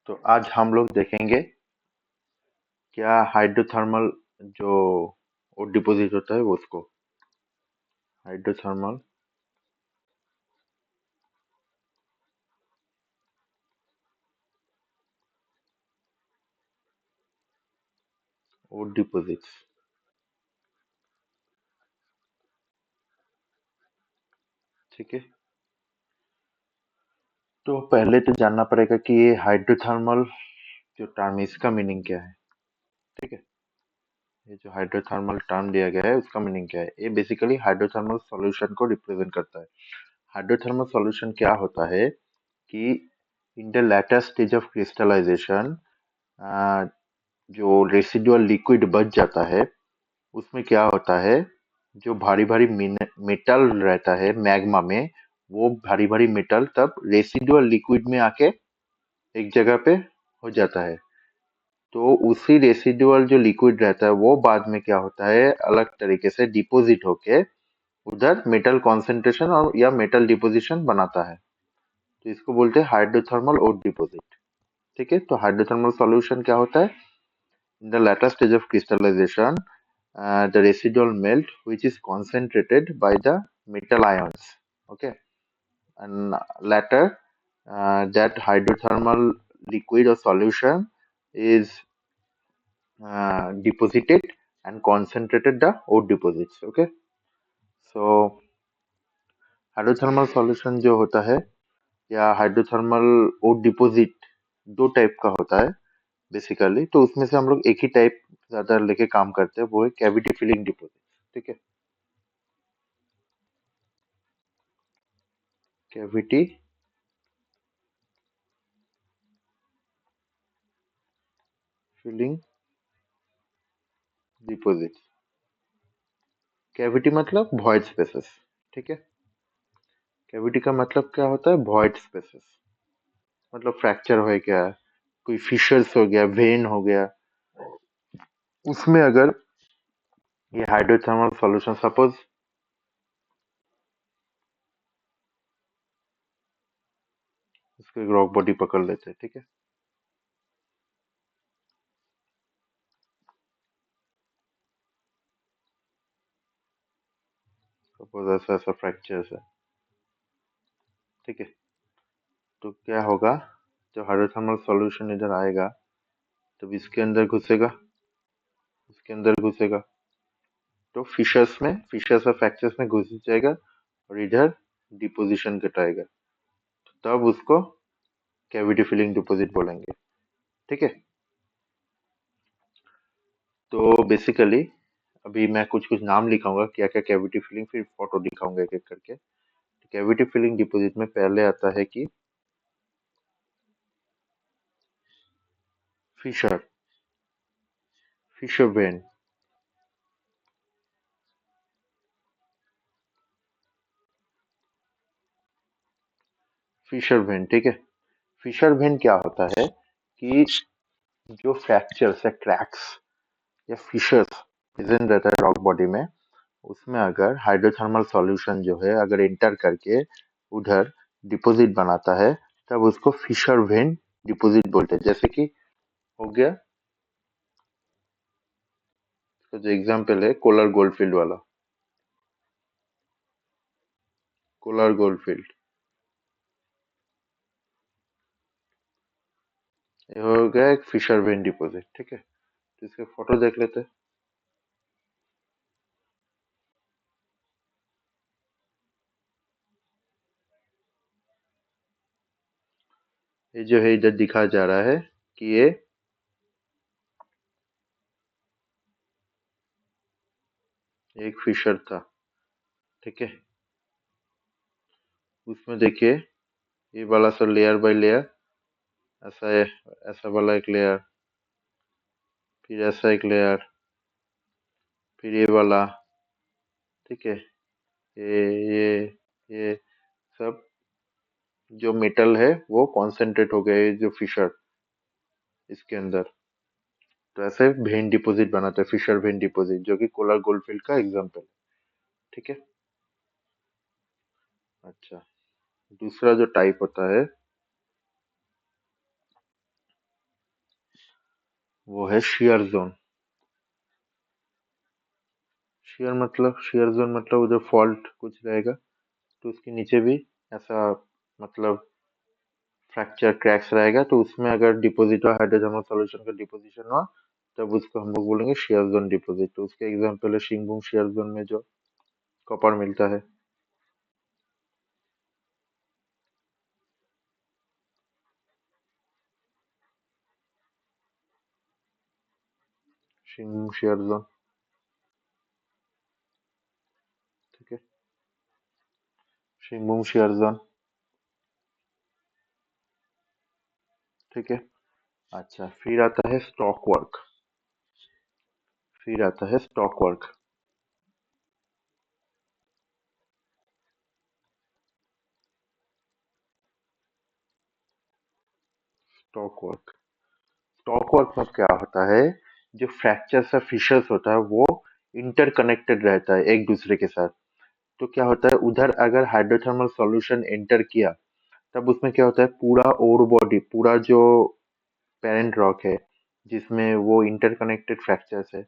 तो आज हम लोग देखेंगे क्या हाइड्रोथर्मल जो वो डिपॉजिट होता है वो उसको हाइड्रोथर्मल वो डिपॉजिट्स। ठीक है, तो पहले तो जानना पड़ेगा कि ये हाइड्रोथर्मल जो टर्म है इसका मीनिंग क्या है। ठीक है, ये जो हाइड्रोथर्मल टर्म दिया गया है उसका मीनिंग क्या है। ये बेसिकली हाइड्रोथर्मल सॉल्यूशन को रिप्रेजेंट करता है। हाइड्रोथर्मल सॉल्यूशन क्या होता है कि in the later stage of crystallisation जो रेसिडुअल लिक्विड बच जाता है उसमें क्या होता है, जो भारी भारी मेटल रहता है मैग्मा में, वो भारी भारी मेटल तब रेसिडुअल लिक्विड में आके एक जगह पे हो जाता है। तो उसी रेसिडुअल जो लिक्विड रहता है वो बाद में क्या होता है, अलग तरीके से डिपोजिट होके उधर मेटल कॉन्सेंट्रेशन और या मेटल डिपोजिशन बनाता है। तो इसको बोलते हैं हाइड्रोथर्मल ओड डिपोजिट। ठीक है, तो हाइड्रोथर्मल सॉल्यूशन क्या होता है, in the latter stage of crystallization, the residual melt which is concentrated by the metal ions. Okay, and later that hydrothermal liquid or solution is deposited and concentrated the ore deposits. Okay, so hydrothermal solution जो होता है या hydrothermal odd deposit दो type का होता है basically. तो उसमें से हम लोग एक ही टाइप ज्यादा लेके काम करते हैं, वो है कैविटी फिलिंग डिपोजिट। ठीक है, कैविटी फिलिंग डिपॉजिट। कैविटी मतलब वॉइड स्पेसेस। ठीक है, कैविटी का मतलब क्या होता है, वॉइड स्पेसेस। मतलब फ्रैक्चर हो गया, कोई फिशर्स हो गया, वेन हो गया, उसमें अगर ये हाइड्रोथर्मल सॉल्यूशन, सपोज इसको एक रॉक बॉडी पकड़ लेते हैं। ठीक है, सपोज ऐसा ऐसा फ्रैक्चर है। ठीक है, तो क्या होगा, जब हाइड्रोथर्मल सॉल्यूशन इधर आएगा तब इसके अंदर घुसेगा, इसके अंदर घुसेगा, तो फिशर्स और फ्रैक्चर्स में घुस जाएगा और इधर डिपोजिशन कटाएगा, तब उसको कैविटी फिलिंग डिपॉजिट बोलेंगे। ठीक है, तो बेसिकली अभी मैं कुछ कुछ नाम लिखाऊंगा क्या क्या कैविटी फिलिंग, फिर फोटो दिखाऊंगा एक एक करके। कैविटी फिलिंग डिपॉजिट में पहले आता है कि fissure, fissure vein, fissure vein. ठीक है, फिशर वेन क्या होता है कि जो फ्रैक्चर्स या क्रैक्स या फिशर्स प्रेजेंट रहता है रॉक बॉडी में, उसमें अगर हाइड्रोथर्मल सॉल्यूशन जो है अगर इंटर करके उधर डिपॉजिट बनाता है, तब उसको फिशर वेन डिपॉजिट बोलते हैं। जैसे कि हो गया, तो जो एग्जाम्पल है कोलर गोल्डफील्ड वाला, कोलर गोल्डफील्ड, ये हो गया एक फिशर वेन डिपॉजिट। ठीक है, तो इसके फोटो देख लेते हैं। ये जो है इधर दिखा जा रहा है कि ये एक फिशर था। ठीक है, उसमें देखिए ये वाला सब लेयर बाय लेयर, ऐसा है, ऐसा वाला एक लेयर, फिर ऐसा एक लेयर, फिर ये वाला। ठीक है, ये सब जो मेटल है वो कॉन्सेंट्रेट हो गया है जो फिशर इसके अंदर। तो ऐसे वेन डिपॉजिट बनाते हैं, फिशर वेन डिपॉजिट, जो कि कोलर गोल्डफील्ड का एग्जांपल है। ठीक है, अच्छा, दूसरा जो टाइप होता है वो है शियर जोन। शियर जोन मतलब उधर फॉल्ट कुछ रहेगा तो उसके नीचे भी ऐसा मतलब फ्रैक्चर क्रैक्स रहेगा, तो उसमें अगर डिपॉजिट हुआ हाइड्रोथर्मल सॉल्यूशन का डिपोजिशन हुआ, तब उसको हम लोग बोलेंगे शियर जोन डिपॉजिट। तो उसके एग्जांपल है शिंगबुम शियर जोन में जो कॉपर मिलता है। शिंगबुम शियर जोन। ठीक है, शिंगबुम शियर जोन। ठीक है। अच्छा, फिर आता है स्टॉक वर्क। फिर आता है stock work. Stock work. Stock work में क्या होता है, जो फ्रैक्चर्स या फिशर्स होता है वो इंटरकनेक्टेड रहता है एक दूसरे के साथ। तो क्या होता है, उधर अगर हाइड्रोथर्मल सॉल्यूशन एंटर किया, तब उसमें क्या होता है, पूरा ओर बॉडी, पूरा जो पेरेंट रॉक है जिसमें वो इंटरकनेक्टेड फ्रैक्चर्स है,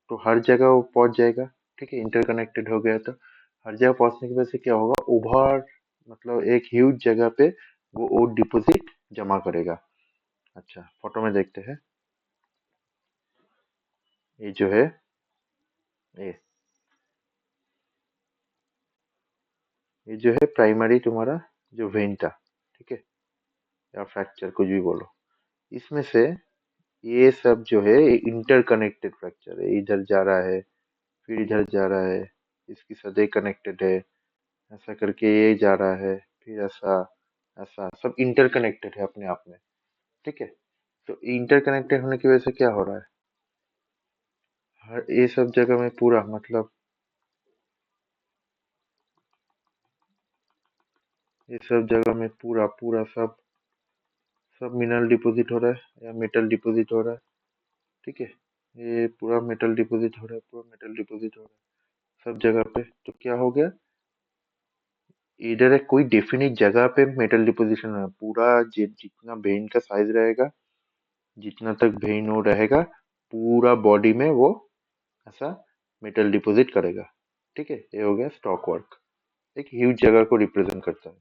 तो हर जगह वो पहुंच जाएगा। ठीक है, इंटरकनेक्टेड हो गया तो हर जगह पहुंचने की वजह से क्या होगा, ओवर मतलब एक ह्यूज जगह पे वो ओर डिपॉजिट जमा करेगा। अच्छा, फोटो में देखते हैं। ये जो है, ये ये जो है प्राइमरी तुम्हारा जो वेन था। ठीक है, या फ्रैक्चर कुछ भी बोलो, इसमें से ये सब जो है इंटरकनेक्टेड फ्रैक्चर है, इधर जा रहा है फिर इधर जा रहा है, इसकी सतह कनेक्टेड है, ऐसा करके ये जा रहा है, फिर ऐसा, ऐसा सब इंटरकनेक्टेड है अपने आप में। ठीक है, तो इंटरकनेक्टेड होने की वजह से क्या हो रहा है, हर ये सब जगह में पूरा मतलब ये सब जगह में पूरा पूरा सब सब मिनरल डिपॉजिट हो रहा है या मेटल डिपॉजिट हो रहा है। ठीक है, ये पूरा मेटल डिपॉजिट हो रहा है, पूरा मेटल डिपॉजिट हो रहा है सब जगह पे। तो क्या हो गया, इधर एक कोई डेफिनिट जगह पे मेटल डिपोजिशन है, पूरा जितना वेन का साइज रहेगा, जितना तक वेन वो रहेगा, पूरा बॉडी में वो ऐसा मेटल डिपॉजिट करेगा। ठीक है, ये हो गया स्टॉक वर्क, एक ह्यूज जगह को रिप्रेजेंट करता है।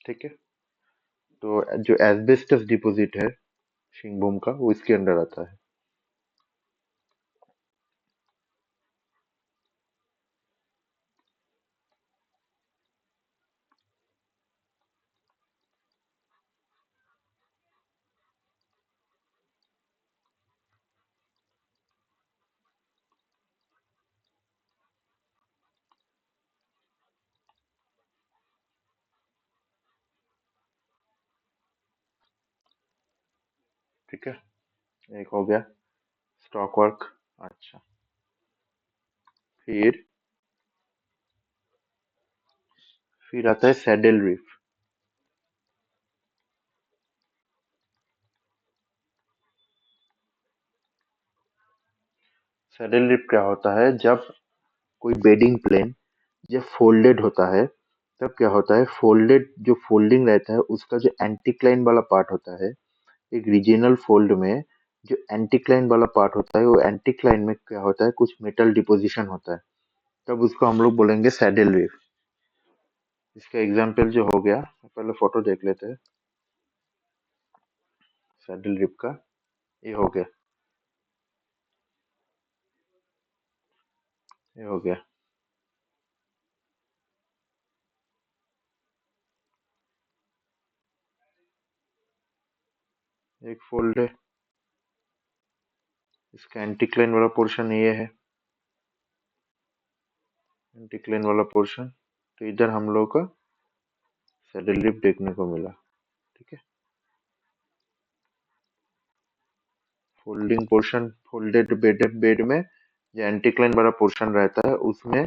ठीक है, तो जो एस्बेस्टस डिपॉजिट है शिंगबोम का, वो इसके अंडर आता है। ठीक है, एक हो गया स्टॉक वर्क। अच्छा, फिर फिर आता है सैडल रीफ। सैडल रीफ क्या होता है, जब कोई बेडिंग प्लेन जब फोल्डेड होता है, तब क्या होता है, फोल्डेड जो फोल्डिंग रहता है उसका जो एंटीक्लाइन वाला पार्ट होता है, एक रीजनल फोल्ड में जो एंटीक्लाइन वाला पार्ट होता है, वो एंटीक्लाइन में क्या होता है, कुछ मेटल डिपोजिशन होता है, तब उसको हम लोग बोलेंगे सैडल वेव। इसका एग्जाम्पल जो हो गया, पहले फोटो देख लेते हैं सैडल रिप का। ये हो गया, ये हो गया, एक फोल्ड है, इसका एंटीक्लाइन वाला पोर्शन ये है, एंटीक्लाइन वाला पोर्शन। तो इधर हम लोग का सैडल रिप देखने को मिला। ठीक है, folding portion, folded bed bed में जो एंटीक्लाइन वाला पोर्शन रहता है उसमें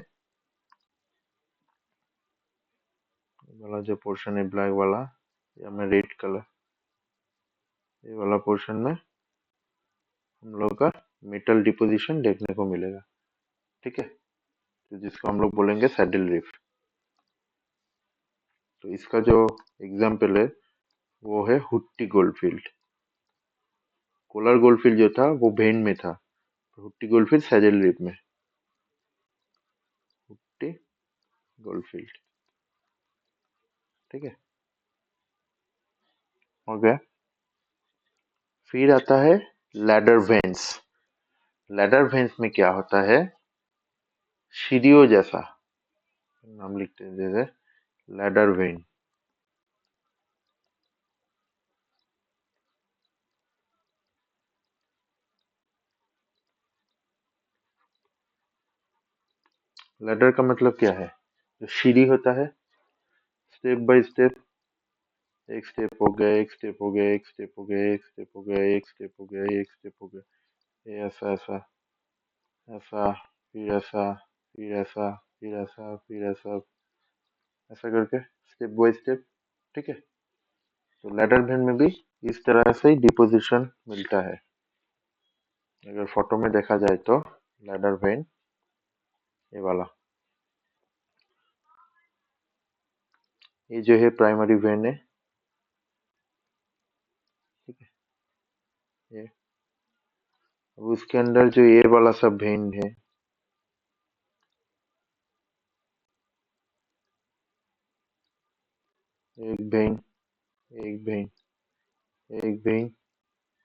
वाला जो पोर्शन है ब्लैक वाला या में रेड कलर, ये वाला पोर्शन में हम लोग का मेटल डिपोजिशन देखने को मिलेगा। ठीक है, तो जिसको हम लोग बोलेंगे सैडल रीफ। तो इसका जो एग्जाम्पल है वो है हुट्टी गोल्डफील्ड। कोलर गोल्डफील्ड जो था वो भेन में था, हुट्टी गोल्डफील्ड सैडल रिप में। हुट्टी गोल्डफील्ड, ठीक है, हो गया। फिर आता है लैडर वेन्स। लैडर वेन्स में क्या होता है, सीढ़ियों जैसा, नाम लिखते हैं जैसे लैडर वेन। लैडर का मतलब क्या है, जो सीढ़ी होता है, स्टेप बाय स्टेप, एक स्टेप हो गया, एक स्टेप हो गया, एक स्टेप हो गया, एक स्टेप हो गया, एक स्टेप हो गया, एक स्टेप हो गया, ये ऐसा ऐसा ऐसा, फिर ऐसा, फिर ऐसा, फिर ऐसा, फिर ऐसा, ऐसा करके स्टेप बाय स्टेप, ठीक है। तो लैडर वेन में भी इस तरह से ही डिपोजिशन मिलता है। अगर फोटो में देखा जाए तो लैडर वेन ये वाला, ये जो है प्राइमरी वेन है, ठीक है। ये अब उसके अंदर जो ये वाला सब वेन है, एक वेन, एक वेन, एक वेन,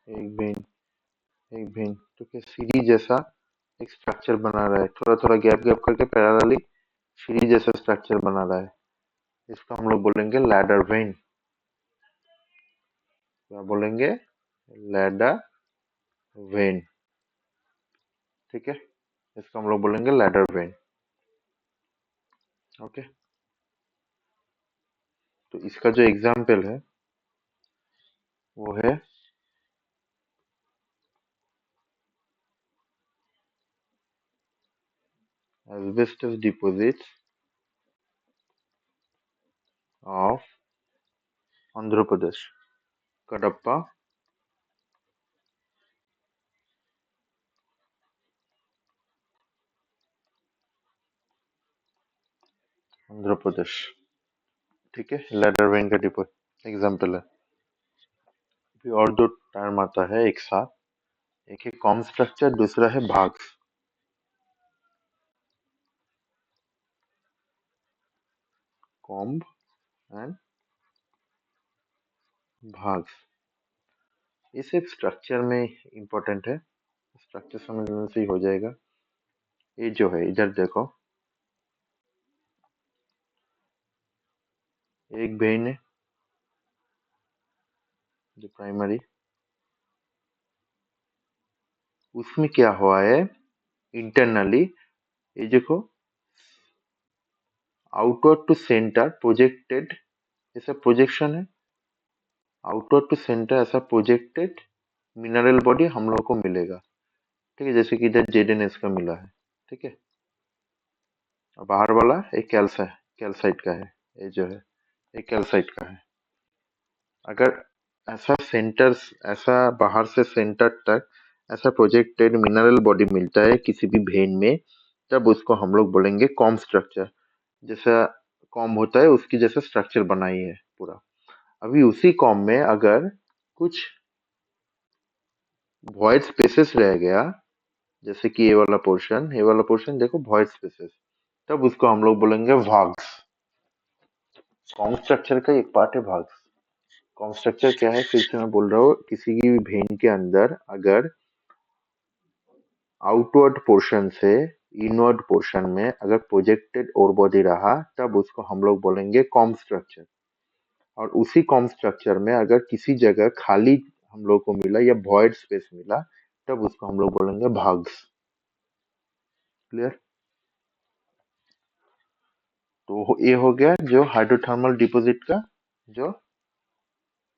एक वेन, एक वेन, तो क्या सीढ़ी जैसा एक स्ट्रक्चर बना रहा है, थोड़ा थोड़ा गैप गैप करके पैरेलली सीढ़ी जैसा स्ट्रक्चर बना रहा है। इसको हम लोग बोलेंगे लैडर वेन। क्या बोलेंगे, लैडर वेन, ठीक है। इसको हम लोग बोलेंगे लैडर वेन, ओके। तो इसका जो एग्जाम्पल है वो है asbestos deposits of Andhra Pradesh, Kadapa, Andhra Pradesh, ठीक है। लैडर वेन का डिपो एग्जाम्पल है। फिर और दो टर्म आता है एक साथ, एक है कॉम स्ट्रक्चर, दूसरा है भाग। कॉम्ब एंड भाग, ये सिर्फ स्ट्रक्चर में इम्पोर्टेंट है, स्ट्रक्चर समझने से ही हो जाएगा। ये जो है इधर देखो, एक वेन है जो प्राइमरी, उसमें क्या हुआ है इंटरनली, ये देखो आउटवर्ड टू सेंटर प्रोजेक्टेड, ऐसा प्रोजेक्शन है, आउटवर्ड टू सेंटर ऐसा प्रोजेक्टेड मिनरल बॉडी हम लोग को मिलेगा, ठीक है, जैसे कि इधर जेडएनएस का मिला है, ठीक है। और बाहर वाला एक कैल्साइट का है, ये जो है एक कैल्साइट का है। अगर ऐसा सेंटर, ऐसा बाहर से सेंटर तक ऐसा प्रोजेक्टेड मिनरल बॉडी मिलता है किसी भी वेन में, तब उसको हम लोग बोलेंगे कॉम स्ट्रक्चर। जैसा कॉम होता है उसकी जैसा स्ट्रक्चर बनाई है पूरा। अभी उसी कॉम में अगर कुछ वॉइड स्पेसेस रह गया, जैसे कि ये वाला पोर्शन देखो वॉइड स्पेसेस, तब उसको हम लोग बोलेंगे भाग्स। कॉम स्ट्रक्चर का एक पार्ट है भाग्स। कॉम स्ट्रक्चर क्या है, फिर से मैं बोल रहा हूँ, किसी की भी वेन के अंदर अगर आउटवर्ड पोर्शन से इनवर्ड पोर्शन में अगर प्रोजेक्टेड और बॉडी रहा, तब उसको हम लोग बोलेंगे कॉम स्ट्रक्चर। और उसी कॉम स्ट्रक्चर में अगर किसी जगह खाली हम लोग को मिला या वॉइड स्पेस मिला, तब उसको हम लोग बोलेंगे भाग्स। क्लियर। तो ये हो गया जो हाइड्रोथर्मल डिपॉजिट का जो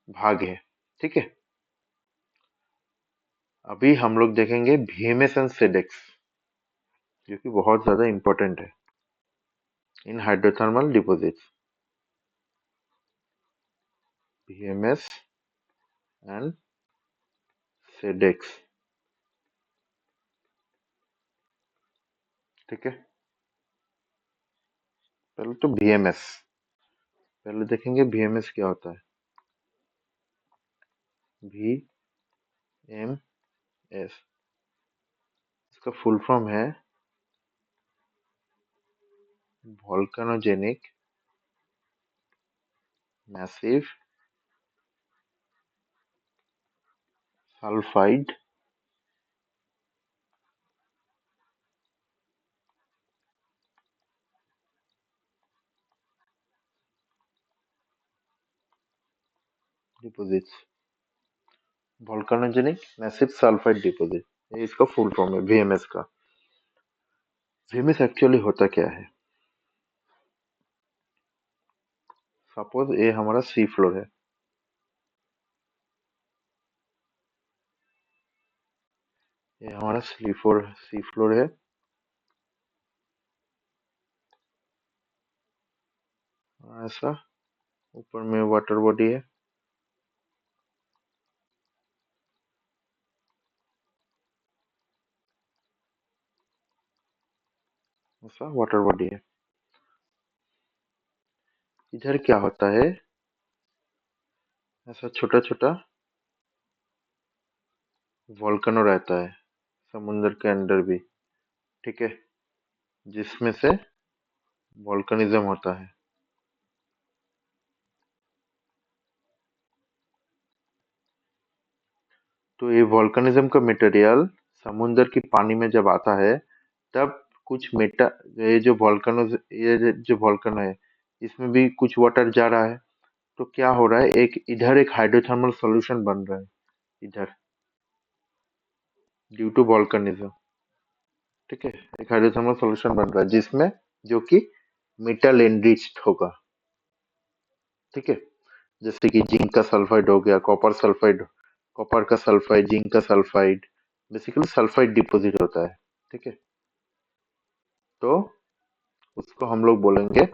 भाग है, ठीक है। अभी हम लोग देखेंगे VMS एंड सेडेक्स, जो कि बहुत ज्यादा इंपॉर्टेंट है इन हाइड्रोथर्मल डिपॉजिट्स। VMS एंड सेडेक्स, ठीक है। पहले तो VMS, पहले देखेंगे VMS क्या होता है। एम एस, इसका फुल फॉर्म है volcanogenic massive sulphide deposits, volcanogenic massive sulphide deposit, ये इसका फुल फॉर्म है वीएमएस का। वीएमएस एक्चुअली होता क्या है? सपोज ये हमारा सी फ्लोर है, ये हमारा सी फ्लोर है, ऐसा ऊपर में वाटर बॉडी है, ऐसा वाटर बॉडी है। इधर क्या होता है, ऐसा छोटा छोटा वोल्केनो रहता है समुद्र के अंदर भी, ठीक है, जिसमें से वोल्केनिज्म होता है। तो ये वोल्केनिज्म का मटेरियल समुद्र की पानी में जब आता है, तब कुछ मेटा ये जो वोल्केनो, ये जो वोल्केनो है, इसमें भी कुछ वाटर जा रहा है। तो क्या हो रहा है, एक इधर एक हाइड्रोथर्मल सॉल्यूशन बन रहा है इधर, ड्यू टू वोल्केनिज्म, ठीक है, एक हाइड्रोथर्मल सॉल्यूशन बन रहा है जिसमें, जो कि मेटल एनरिच्ड होगा, ठीक है, जैसे कि जिंक का सल्फाइड हो गया, कॉपर सल्फाइड, कॉपर का सल्फाइड, जिंक का सल्फाइड, बेसिकली सल्फाइड डिपॉजिट होता है, ठीक है। तो उसको हम लोग बोलेंगे,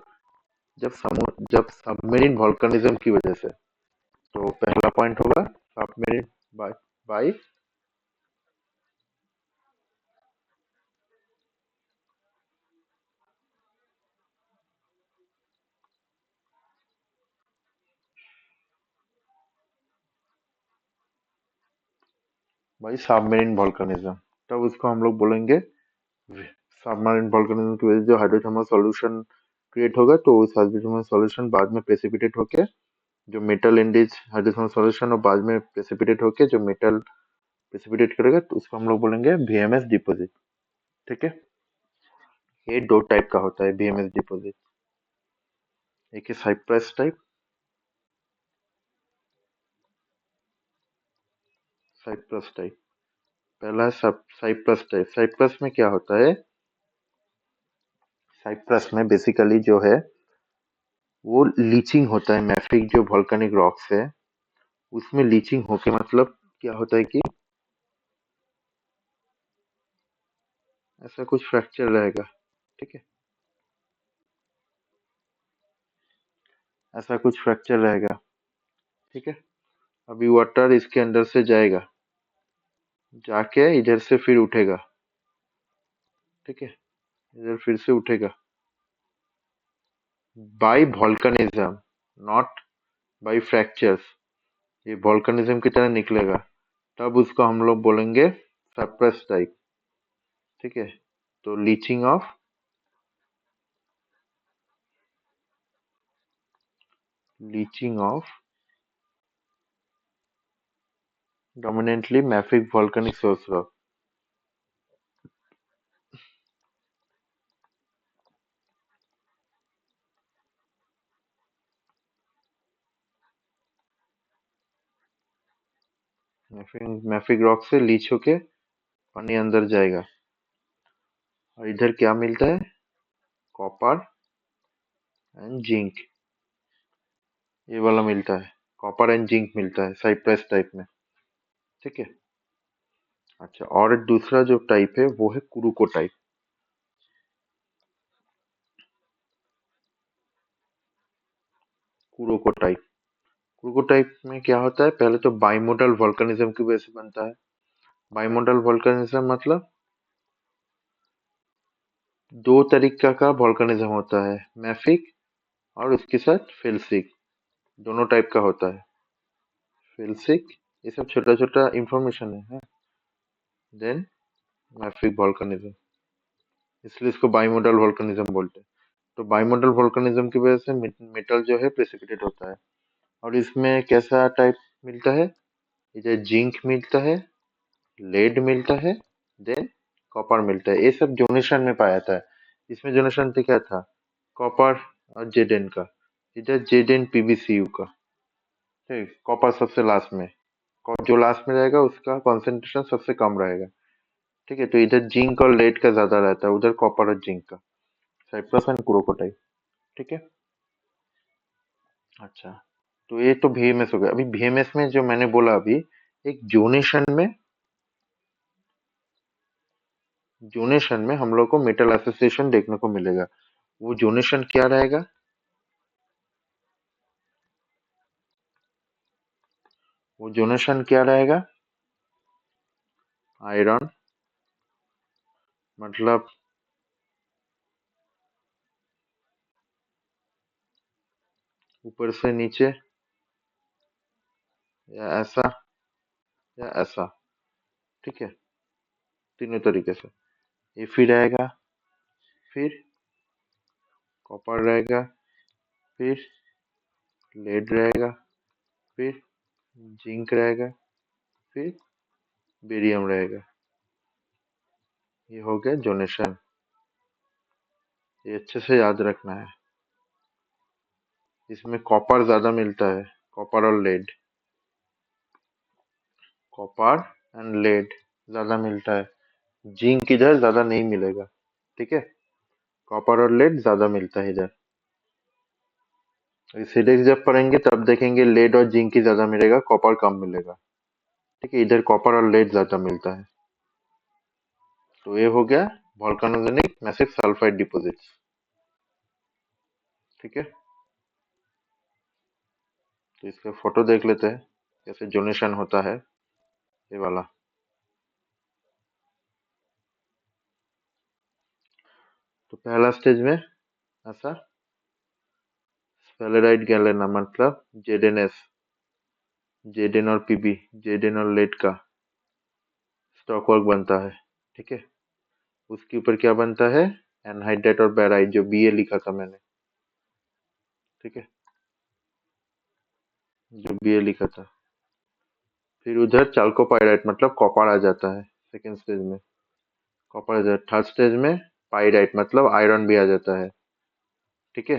जब सबमेरीन वोल्केनिज्म की वजह से, तो पहला पॉइंट होगा submarine by by by submarine volcanism, तब उसको हम लोग बोलेंगे सबमरीन वोल्केनिज्म की वजह से जो हाइड्रोथर्मल सॉल्यूशन क्रिएट होगा, तो उस हाइड्रोथर्मल सॉल्यूशन बाद में प्रेसिपिटेट होके जो मेटल इंडिज हाइड्रोथर्मल सॉल्यूशन, और बाद में प्रेसिपिटेट होके जो मेटल प्रेसिपिटेट करेगा, तो उसको हम लोग बोलेंगे वीएमएस डिपॉजिट, ठीक है। ये दो टाइप का होता है वीएमएस डिपॉजिट, एक है साइप्रस टाइप, साइप्रस टाइप, पहला है सब साइप्रस टाइप। साइप्रस में क्या होता है, साइप्रस में बेसिकली जो है वो लीचिंग होता है, मैफिक जो वोल्केनिक रॉक्स है उसमें लीचिंग होके, मतलब क्या होता है कि ऐसा कुछ फ्रैक्चर रहेगा, ठीक है, ऐसा कुछ फ्रैक्चर रहेगा, ठीक है। अभी वाटर इसके अंदर से जाएगा, जाके इधर से फिर उठेगा, ठीक है, इधर फिर से उठेगा by volcanism, not by fractures, ये वोल्केनिज्म की तरह निकलेगा, तब उसको हम लोग बोलेंगे सप्रेस टाइप, ठीक है। तो leaching of dominantly mafic volcanic source rock. Mafic rock से लीच होके पानी अंदर जाएगा, और इधर क्या मिलता है, कॉपर एंड जिंक, ये वाला मिलता है, कॉपर एंड जिंक मिलता है साइप्रस टाइप में, ठीक है। अच्छा, और दूसरा जो टाइप है वो है कुरुको टाइप। कुरुको टाइप, कुरुको टाइप में क्या होता है, पहले तो बाइमोडल वोल्केनिज्म की वजह से बनता है। बाइमोडल वोल्केनिज्म मतलब दो तरीका का वोल्केनिज्म होता है, मैफिक और उसके साथ फेल्सिक, दोनों टाइप का होता है, फेल्सिक ये सब छोटा छोटा इंफॉर्मेशन है। देन मैफिक वोल्केनिज्म, इसलिए इसको बाइमोडल वोल्केनिज्म बोलते हैं। तो बाइमोडल वोल्केनिज्म की वजह से मेटल जो है प्रेसिपिटेट होता है। और इसमें कैसा टाइप मिलता है, इधर जिंक मिलता है, लेड मिलता है, देन कॉपर मिलता है। ये सब जोनेशन में पाया था। इसमें जोनेशन तो क्या था, कॉपर और जेडेन का। इधर जेडेन पीबीसीयू का, ठीक। कॉपर सबसे लास्ट में, जो लास्ट में रहेगा उसका कॉन्सेंट्रेशन सबसे कम रहेगा, ठीक है। तो इधर जिंक और लेड का ज्यादा रहता है, उधर कॉपर और जिंक का। साइप्रस एंड क्रोकोटाइल, ठीक है। अच्छा, तो ये तो VMS हो गया। अभी VMS में जो मैंने बोला अभी, एक जोनेशन में हम लोग को मेटल एसोसिएशन देखने को मिलेगा। वो जोनेशन क्या रहेगा, वो जोनेशन क्या रहेगा, आयरन मतलब ऊपर से नीचे, या ऐसा, या ऐसा, ठीक है। तीनों तरीके से ये फिर रहेगा, फिर कॉपर रहेगा, फिर लेड रहेगा, फिर जिंक रहेगा, फिर बेरियम रहेगा। ये हो गया जोनेशन। ये अच्छे से याद रखना है। इसमें कॉपर ज्यादा मिलता है, कॉपर और लेड, कॉपर एंड लेड ज्यादा मिलता है। जिंक इधर ज्यादा नहीं मिलेगा, ठीक है। कॉपर और लेड ज्यादा मिलता है इधर। सिडेक्स जब पढ़ेंगे तब देखेंगे लेड और जिंक ही ज्यादा मिलेगा, कॉपर कम मिलेगा, ठीक है। इधर कॉपर और लेड ज्यादा मिलता है। तो ये हो गया वोल्केनोजेनिक मैसिव सल्फाइड डिपॉजिट्स, ठीक है। तो इसका फोटो देख लेते हैं कैसे जोनेशन होता है, ये वाला। तो पहला स्टेज में ऐसा स्फेलेराइट गैलेना मतलब जेडेनएस, जेडेन और पीबी, जेडेन और लेड का स्टॉकवर्क बनता है, ठीक है। उसके ऊपर क्या बनता है, एनहाइड्राइट और बेराइट, जो BA लिखा था मैंने, ठीक है, जो BA लिखा था। फिर उधर चाल्कोपाइराइट मतलब कॉपर आ जाता है सेकेंड स्टेज में, कॉपर आ जाता है। थर्ड स्टेज में पाइराइट मतलब आयरन भी आ जाता है, ठीक है।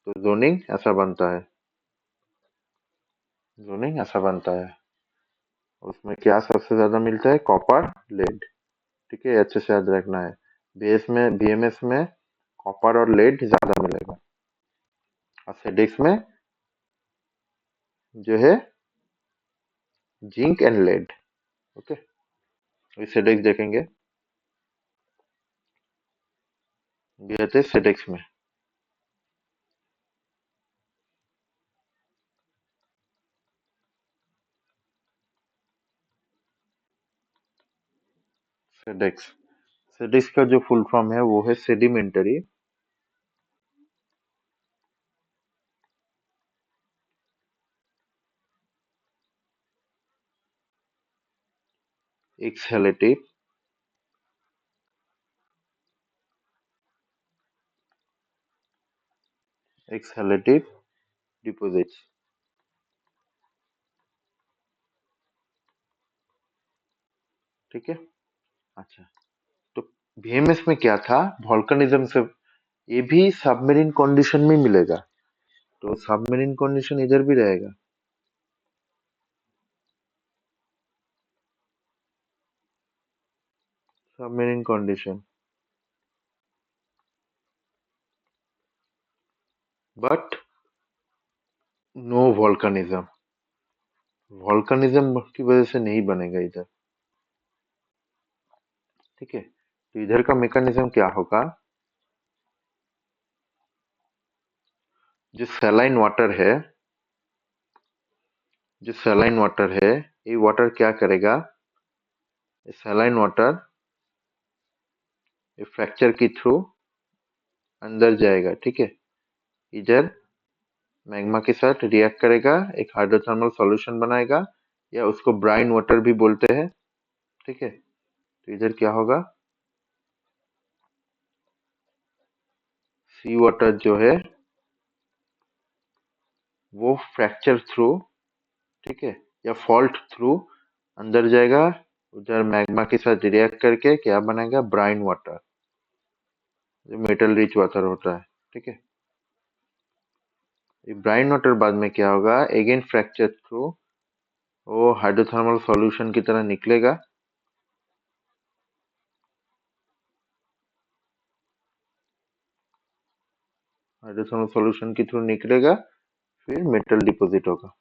तो जोनिंग ऐसा बनता है, जोनिंग ऐसा बनता है। उसमें क्या सबसे ज्यादा मिलता है, कॉपर, लेड, ठीक है। अच्छे से याद रखना है। VMS में कॉपर और लेड ज्यादा मिलेगा, और सेडिक्स में जो है जिंक एंड लेड, ओके। सेडिक्स देखेंगे, ये थे सेडिक्स में। सेडिक्स, सेडिक्स का जो फुल फॉर्म है वो है सेडिमेंटरी एक्सहेलेटिव एक्सहेलेटिव डिपॉजिट्स, ठीक है। अच्छा, तो VMS में क्या था, वोल्केनिज्म से, ये भी सबमरीन कंडीशन में मिलेगा। तो सबमरीन कंडीशन इधर भी रहेगा, submarine condition, but no volcanism, volcanism की वजह से नहीं बनेगा इधर, ठीक है। तो इधर का मैकेनिज्म क्या होगा, जो सैलाइन वाटर है, जो सैलाइन वाटर है, ये वाटर क्या करेगा, ये सैलाइन वाटर ये फ्रैक्चर के थ्रू अंदर जाएगा, ठीक है। इधर मैग्मा के साथ रिएक्ट करेगा, एक हाइड्रोथर्मल सॉल्यूशन बनाएगा, या उसको ब्राइन वाटर भी बोलते हैं। ठीक है, तो इधर क्या होगा, सी वाटर जो है वो फ्रैक्चर थ्रू, ठीक है, या फॉल्ट थ्रू अंदर जाएगा, उधर मैग्मा के साथ रिएक्ट करके क्या बनेगा, ब्राइन वाटर, जो मेटल रिच वाटर होता है। ठीक है, ये ब्राइन वाटर बाद में क्या होगा, अगेन फ्रैक्चर थ्रू वो हाइड्रोथर्मल सॉल्यूशन की तरह निकलेगा। हाइड्रोथर्मल सॉल्यूशन के थ्रू निकलेगा, फिर मेटल डिपॉजिट होगा।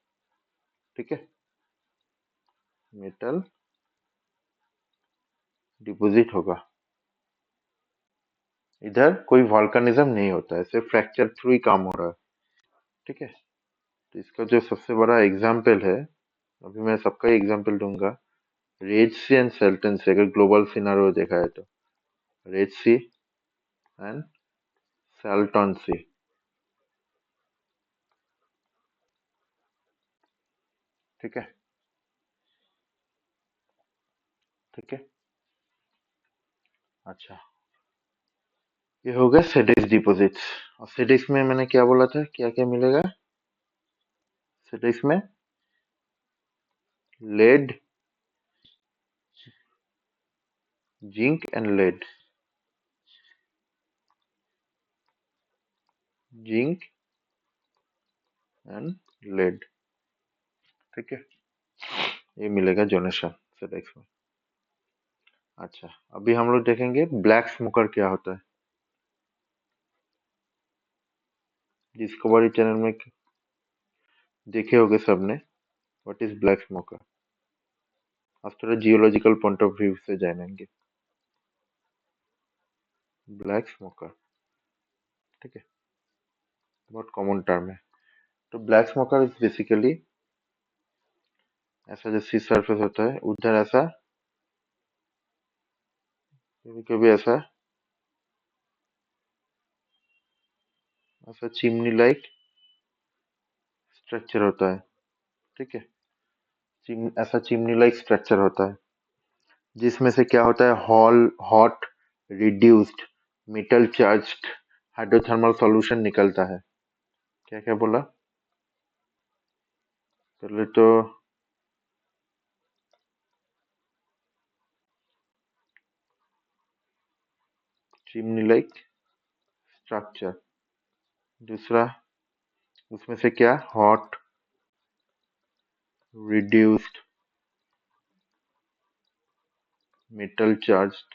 ठीक है, मेटल डिपॉजिट होगा। इधर कोई वॉल्केनिज्म नहीं होता है, सिर्फ फ्रैक्चर थ्रू ही काम हो रहा है। ठीक है, तो इसका जो सबसे बड़ा एग्जाम्पल है, अभी मैं सबका ही एग्जाम्पल दूंगा, रेड सी एंड सेल्टन सी, अगर ग्लोबल सिनारियो देखा है तो रेड सी एंड सेल्टन सी। ठीक है, ठीक है, अच्छा, ये हो गया सेडिक्स डिपॉजिट्स। और सेडिक्स में मैंने क्या बोला था, क्या क्या मिलेगा सेडिक्स में, lead, zinc and lead, zinc and lead. ठीक है, ये मिलेगा जोनेशन सेडिक्स में। अच्छा, अभी हम लोग देखेंगे ब्लैक स्मोकर क्या होता है। डिस्कवरी चैनल में देखे होंगे सबने, व्हाट इज ब्लैक स्मोकर। आज थोड़ा जियोलॉजिकल पॉइंट ऑफ व्यू से जानेंगे ब्लैक स्मोकर। ठीक है, बहुत कॉमन टर्म है। तो ब्लैक स्मोकर इज बेसिकली ऐसा जो सी सरफेस होता है उधर ऐसा, कभी कभी ऐसा ऐसा चिमनी लाइक स्ट्रक्चर होता है। ठीक है, ऐसा चिमनी लाइक स्ट्रक्चर होता है, जिसमें से क्या होता है, hot reduced metal charged hydrothermal solution निकलता है। क्या क्या बोला, पहले तो चिमनी लाइक स्ट्रक्चर, दूसरा उसमें से क्या, hot reduced metal charged,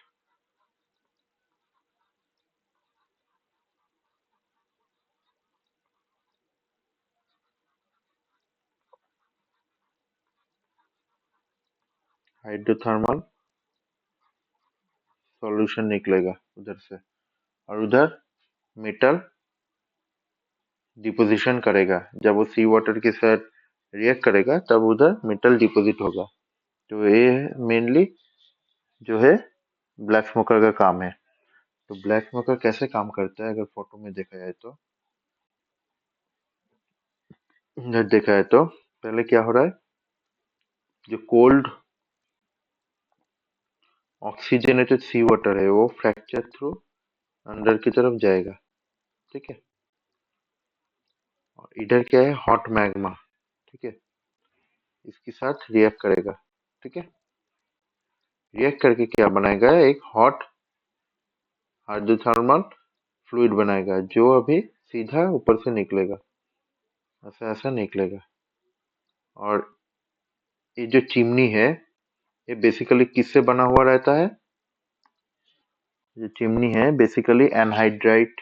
hydrothermal solution निकलेगा उधर से, और उधर मेटल डिपोजिशन करेगा। जब वो सी वाटर के साथ रिएक्ट करेगा तब उधर मेटल डिपॉजिट होगा। तो ये मेनली जो है ब्लैक स्मोकर का काम है। तो ब्लैक स्मोकर कैसे काम करता है, अगर फोटो में देखा जाए तो, इधर देखा है तो पहले क्या हो रहा है, जो कोल्ड ऑक्सीजनेटेड सी वाटर है वो फ्रैक्चर थ्रू अंदर की तरफ जाएगा। ठीक है, और इधर क्या है, हॉट मैग्मा। ठीक है, इसके साथ रिएक्ट करेगा। ठीक है, रिएक्ट करके क्या बनाएगा, एक हॉट हाइड्रोथर्मल फ्लूइड बनाएगा, जो अभी सीधा ऊपर से निकलेगा, ऐसा ऐसा निकलेगा। और ये जो चिमनी है, ये बेसिकली किससे बना हुआ रहता है, जो चिमनी है basically anhydrite,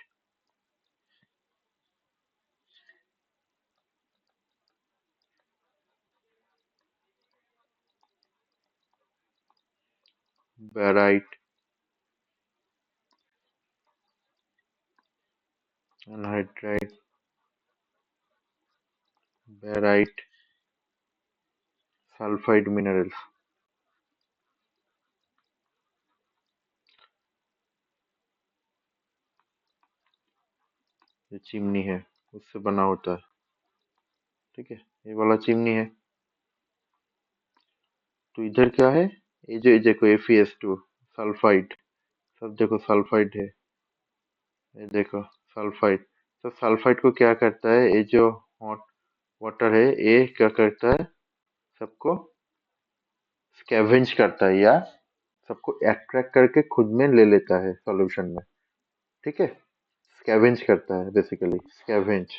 barite, anhydrite, barite, sulphide minerals, जो चिमनी है उससे बना होता है। ठीक है, ये वाला चिमनी है, तो इधर क्या है, ये देखो FeS2 सल्फाइड, सब देखो सल्फाइड है, ये देखो सल्फाइड। तो सल्फाइड को क्या करता है, ये जो हॉट वाटर है ये क्या करता है, सबको स्कैवेंज करता है या सबको अट्रैक्ट करके खुद में ले लेता है सॉल्यूशन में। ठीक है, स्कैवेंज करता है बेसिकली, स्कैवेंज,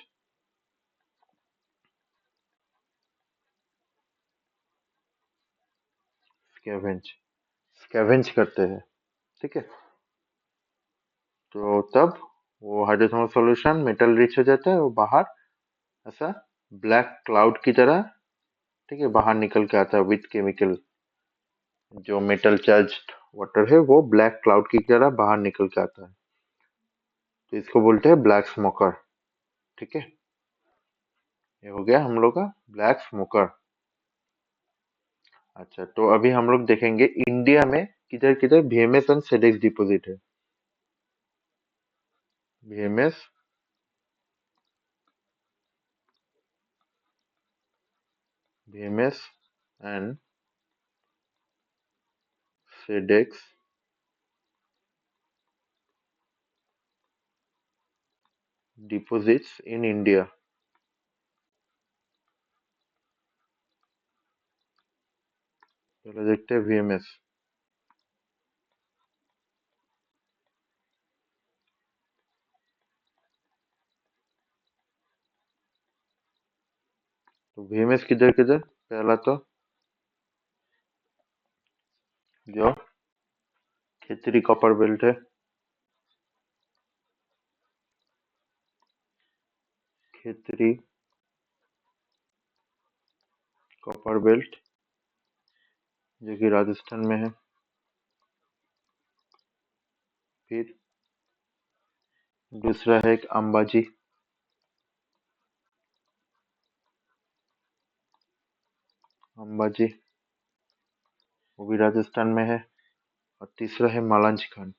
स्कैवेंज, स्कैवेंज करते हैं। ठीक है, तो तब वो हाइड्रोथर्मल सॉल्यूशन मेटल रिच हो जाता है, वो बाहर ऐसा ब्लैक क्लाउड की तरह, ठीक है, बाहर निकल के आता है विथ केमिकल। जो मेटल चार्ज्ड वाटर है वो ब्लैक क्लाउड की तरह बाहर निकल के आता है, तो इसको बोलते हैं ब्लैक स्मोकर। ठीक है, ये हो गया हम लोग का ब्लैक स्मोकर। अच्छा, तो अभी हम लोग देखेंगे इंडिया में किधर किधर VMS एंड सेडेक्स डिपॉजिट है। VMS, VMS and SEDEX deposits in India. पहले देखते हैं VMS। तो VMS किधर किधर, पहला तो जो खेतरी कॉपर बेल्ट है, खेतरी कॉपर बेल्ट जो कि राजस्थान में है। फिर दूसरा है एक अंबाजी, अंबाजी वो भी राजस्थान में है। और तीसरा है मालांज खंड।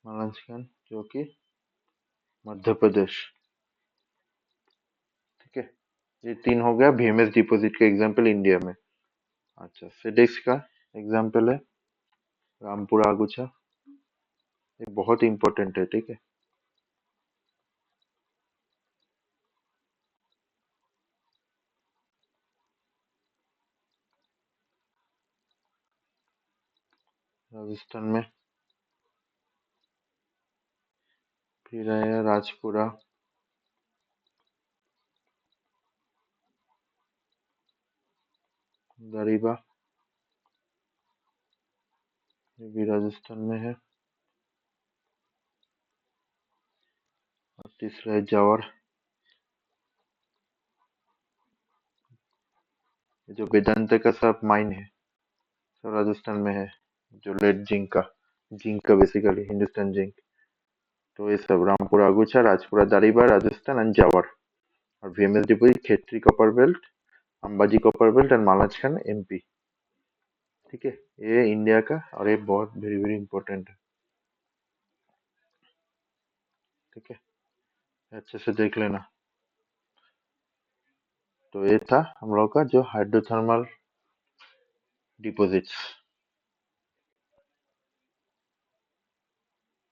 मालांज खंड जो कि मध्य प्रदेश। ठीक है, ये तीन हो गया VMS डिपॉजिट का एग्जाम्पल इंडिया में। अच्छा, सेडेक्स का एग्जाम्पल है रामपुरा अगुचा, ये बहुत इंपॉर्टेंट है। ठीक है, राजस्थान में। फिर आया राजपुरा, दरीबा, ये भी राजस्थान में है। और तीसरा है जावर, ये जो वेदांत का सब माइन है, सब राजस्थान में है। जो लेड जिंक का बेसिकली हिंदुस्तान जिंक। तो ये सब रामपुरा अगुचा, राजपुरा दारीबा राजस्थान एंड जावर। और VMS deposit Khetri copper belt, Ambaji copper belt and Malajkhand MP। ठीक है, ये इंडिया का, और ये बहुत वेरी वेरी इंपॉर्टेंट है। ठीक है, अच्छे से देख लेना। तो ये था हम लोग का जो हाइड्रोथर्मल डिपॉजिट्स।